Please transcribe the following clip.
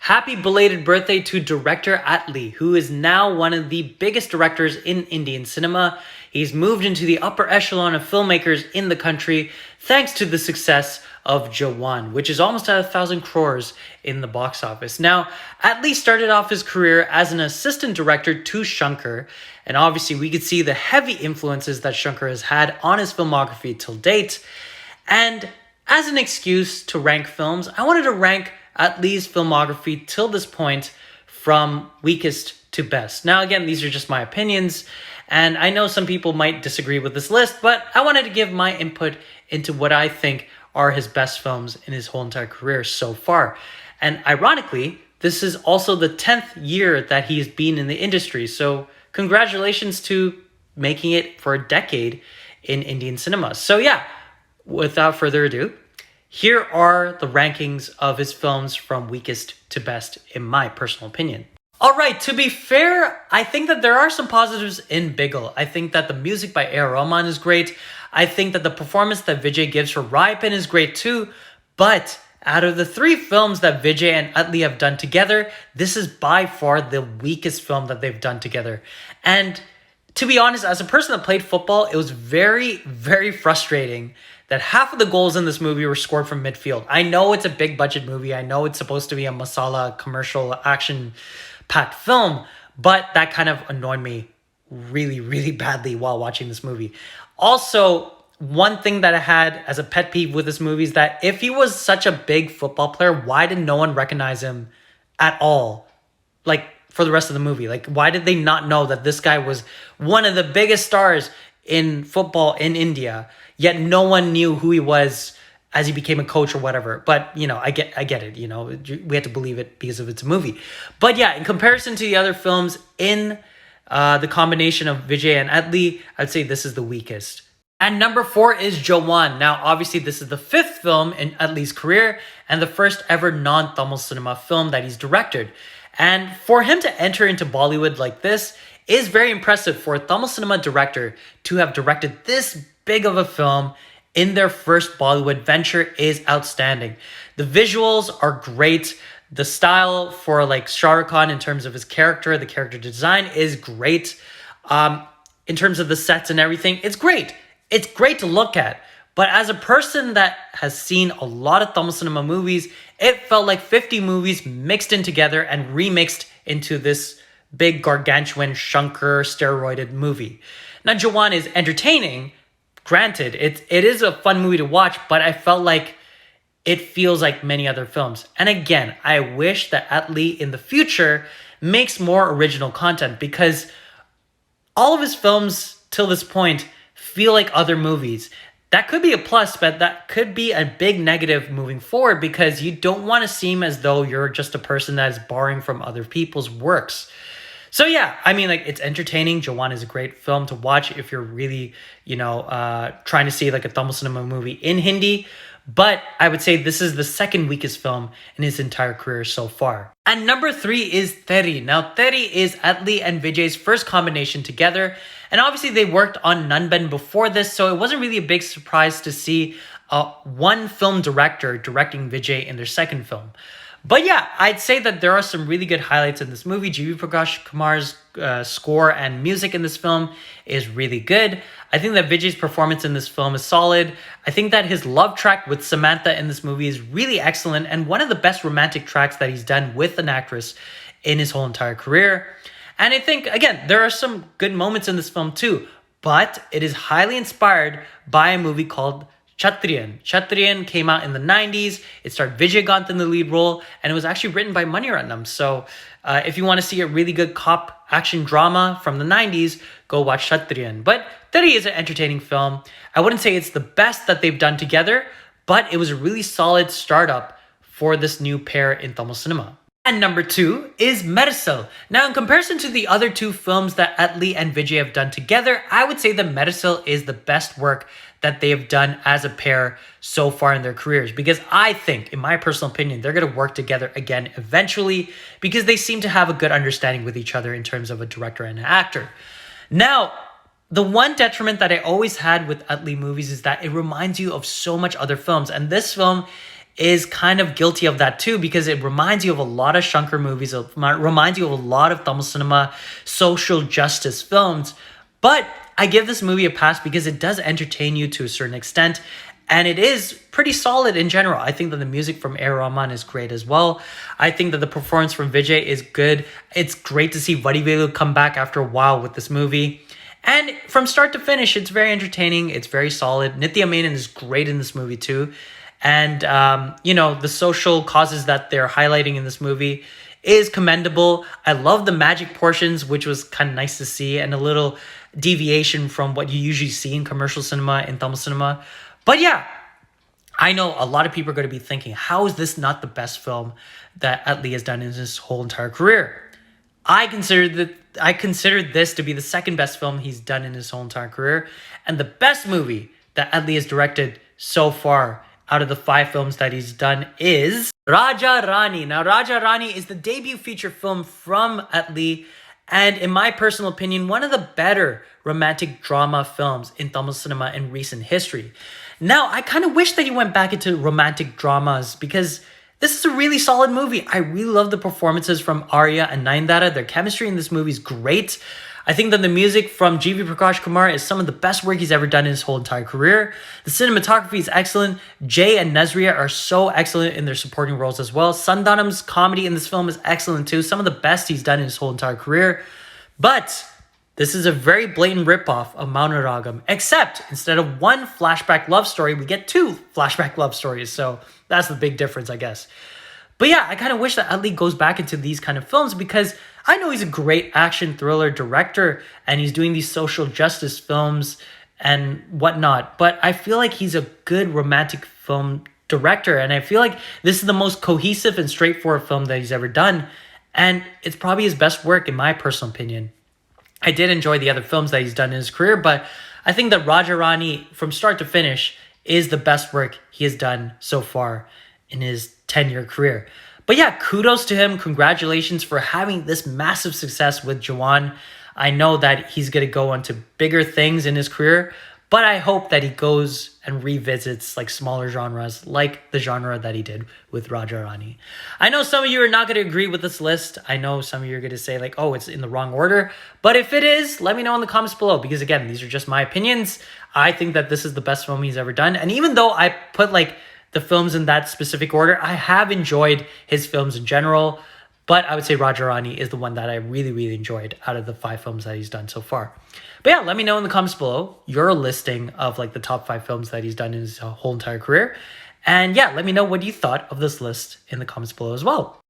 Happy belated birthday to director Atlee, who is now one of the biggest directors in Indian cinema. He's moved into the upper echelon of filmmakers in the country thanks to the success of Jawan, which is almost at 1,000 crores in the box office. Now, Atlee started off his career as an assistant director to Shankar, and obviously we could see the heavy influences that Shankar has had on his filmography till date. And as an excuse to rank films, I wanted to rank Atlee's filmography till this point from weakest to best. Now, again, these are just my opinions, and I know some people might disagree with this list, but I wanted to give my input into what I think are his best films in his whole entire career so far. And ironically, this is also the 10th year that he's been in the industry, so congratulations to making it for a decade in Indian cinema. So yeah, without further ado, here are the rankings of his films from weakest to best, in my personal opinion. All right, to be fair, I think that there are some positives in Bigil. I think that the music by A.R. Rahman is great. I think that the performance that Vijay gives for Raipin is great too. But out of the three films that Vijay and Atlee have done together, this is by far the weakest film that they've done together. And to be honest, as a person that played football, it was very, very frustrating that half of the goals in this movie were scored from midfield. I know it's a big budget movie. I know it's supposed to be a masala commercial action-packed film, but that kind of annoyed me really, really badly while watching this movie. Also, one thing that I had as a pet peeve with this movie is that if he was such a big football player, why did no one recognize him at all? Like, for the rest of the movie. Like, why did they not know that this guy was one of the biggest stars in football in India, yet no one knew who he was as he became a coach or whatever? But, you know, I get it, you know, we have to believe it because of it's a movie. But yeah, in comparison to the other films in the combination of Vijay and Atlee, I'd say this is the weakest. And number 4 is Jawan. Now, obviously, this is the 5th film in Atlee's career and the first ever non-Tamil cinema film that he's directed. And for him to enter into Bollywood like this is very impressive for a Tamil cinema director to have directed this big of a film in their first Bollywood venture is outstanding. The visuals are great. The style for like Shah Rukh Khan in terms of his character, the character design is great. In terms of the sets and everything, it's great. It's great to look at. But as a person that has seen a lot of Tamil cinema movies, it felt like 50 movies mixed in together and remixed into this big gargantuan Shankar steroided movie. Now, Jawan is entertaining. Granted, it is a fun movie to watch, but I felt like it feels like many other films. And again, I wish that Atlee in the future makes more original content, because all of his films till this point feel like other movies. That could be a plus, but that could be a big negative moving forward, because you don't want to seem as though you're just a person that is borrowing from other people's works. So yeah, I mean, like, it's entertaining. Jawan is a great film to watch if you're really, trying to see like a Tamil cinema movie in Hindi. But I would say this is the second weakest film in his entire career so far. And number 3 is Teri. Now, Teri is Atlee and Vijay's first combination together. And obviously they worked on Nanban before this, so it wasn't really a big surprise to see one film director directing Vijay in their second film. But yeah, I'd say that there are some really good highlights in this movie. G.V. Prakash Kumar's score and music in this film is really good. I think that Vijay's performance in this film is solid. I think that his love track with Samantha in this movie is really excellent and one of the best romantic tracks that he's done with an actress in his whole entire career. And I think, again, there are some good moments in this film too, but it is highly inspired by a movie called Kshatriyan. Kshatriyan came out in the 90s. It starred Vijay Gant in the lead role, and it was actually written by Maniratnam. So if you want to see a really good cop action drama from the 90s, go watch Kshatriyan. But Teri is an entertaining film. I wouldn't say it's the best that they've done together, but it was a really solid startup for this new pair in Tamil cinema. And number 2 is Medicine. Now, in comparison to the other two films that Atlee and Vijay have done together, I would say that Medicine is the best work that they have done as a pair so far in their careers. Because I think, in my personal opinion, they're going to work together again eventually, because they seem to have a good understanding with each other in terms of a director and an actor. Now, the one detriment that I always had with Atlee movies is that it reminds you of so much other films. And this film is kind of guilty of that too, because it reminds you of a lot of Shankar movies, it reminds you of a lot of Tamil cinema social justice films. But I give this movie a pass because it does entertain you to a certain extent, and it is pretty solid in general. I think that the music from A. Rahman is great as well. I think that the performance from Vijay is good. It's great to see Vadivelu come back after a while with this movie. And from start to finish, it's very entertaining. It's very solid. Nithya Menon is great in this movie too. And, the social causes that they're highlighting in this movie is commendable. I love the magic portions, which was kind of nice to see, and a little deviation from what you usually see in commercial cinema, in Tamil cinema. But yeah, I know a lot of people are going to be thinking, how is this not the best film that Atlee has done in his whole entire career? I consider this to be the second best film he's done in his whole entire career, and the best movie that Atlee has directed so far out of the 5 films that he's done is Raja Rani. Now, Raja Rani is the debut feature film from Atlee, and in my personal opinion, one of the better romantic drama films in Tamil cinema in recent history. Now, I kind of wish that he went back into romantic dramas, because this is a really solid movie. I really love the performances from Arya and Nayanthara. Their chemistry in this movie is great. I think that the music from G.V. Prakash Kumar is some of the best work he's ever done in his whole entire career. The cinematography is excellent. Jay and Nazria are so excellent in their supporting roles as well. Sandhanam's comedy in this film is excellent too. Some of the best he's done in his whole entire career. But this is a very blatant ripoff of Maunaragam, except instead of one flashback love story, we get 2 flashback love stories. So that's the big difference, I guess. But yeah, I kind of wish that Atlee goes back into these kind of films, because I know he's a great action thriller director and he's doing these social justice films and whatnot. But I feel like he's a good romantic film director, and I feel like this is the most cohesive and straightforward film that he's ever done. And it's probably his best work in my personal opinion. I did enjoy the other films that he's done in his career, but I think that Raja Rani, from start to finish, is the best work he has done so far in his 10-year career. But yeah, kudos to him. Congratulations for having this massive success with Jawan. I know that he's going to go on to bigger things in his career, but I hope that he goes and revisits like smaller genres, like the genre that he did with Raja Rani. I know some of you are not going to agree with this list. I know some of you are going to say like, oh, it's in the wrong order. But if it is, let me know in the comments below, because again, these are just my opinions. I think that this is the best film he's ever done. And even though I put like the films in that specific order, I have enjoyed his films in general. But I would say Raja Rani is the one that I really, really enjoyed out of the 5 films that he's done so far. But yeah, let me know in the comments below your listing of like the top 5 films that he's done in his whole entire career. And yeah, let me know what you thought of this list in the comments below as well.